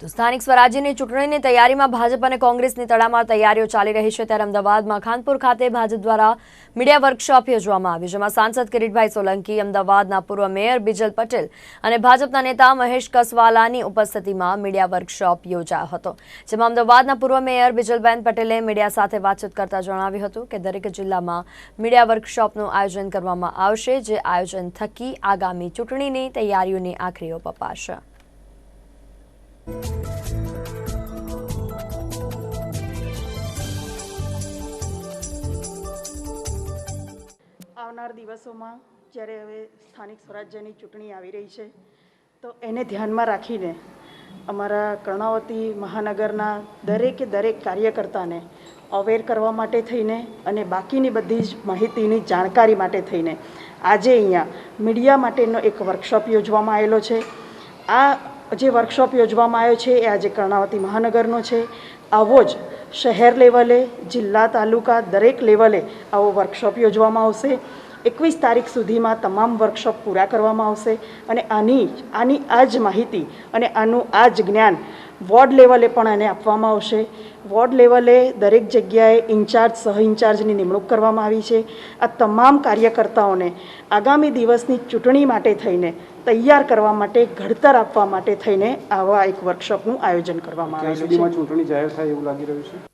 તો સ્થાનિક સ્વરાજ્યની ચૂંટણીની તૈયારીમાં ભાજપ અને કોંગ્રેસની તડામાર તૈયારીઓ ચાલી રહી છે ત્યારે અમદાવાદમાં ખાનપુર ખાતે ભાજપ દ્વારા મીડિયા વર્કશોપ યોજવામાં આવી, જેમાં સાંસદ કિરીટભાઈ સોલંકી, અમદાવાદના પૂર્વ મેયર બિજલ પટેલ અને ભાજપના નેતા મહેશ કસવાલાની ઉપસ્થિતિમાં મીડિયા વર્કશોપ યોજાયો હતો, જેમાં અમદાવાદના પૂર્વ મેયર બિજલબેન પટેલે મીડિયા સાથે વાતચીત કરતા જણાવ્યું હતું કે દરેક જિલ્લામાં મીડિયા વર્કશોપનું આયોજન કરવામાં આવશે, જે આયોજન થકી આગામી ચૂંટણીની તૈયારીઓની આખરી ઓપ અપાશે। આવનાર દિવસોમાં જ્યારે હવે સ્થાનિક સ્વરાજ્યની ચૂંટણી આવી રહી છે તો એને ધ્યાનમાં રાખીને અમારા કર્ણાવતી મહાનગરના દરેક કાર્યકર્તાને અવેર કરવા માટે થઈને અને બાકીની બધી જ માહિતીની જાણકારી માટે થઈને આજે અહીંયા મીડિયા માટેનો એક વર્કશોપ યોજવામાં આવેલો છે। આ જે વર્કશોપ યોજવામાં આવ્યો છે એ આજે કર્ણાવતી મહાનગરનો છે। આવો જ શહેર લેવલે, જિલ્લા, તાલુકા દરેક લેવલે આવો વર્કશોપ યોજવામાં આવશે। 21 તારીખ સુધીમાં તમામ વર્કશોપ પૂરા કરવામાં આવશે અને આની આ જ માહિતી અને આનું આ જ જ્ઞાન વોર્ડ લેવલે પણ એને આપવામાં આવશે। વોર્ડ લેવલે દરેક જગ્યાએ ઇન્ચાર્જ, સહ ઇન્ચાર્જની નિમણૂક કરવામાં આવી છે। આ તમામ કાર્યકર્તાઓને આગામી દિવસની ચૂંટણી માટે થઈને તૈયાર કરવા માટે, ઘડતર આપવા માટે થઈને આવા એક વર્કશોપનું આયોજન કરવામાં આવ્યું છે। ચૂંટણી જાહેર થાય એવું લાગી રહ્યું છે।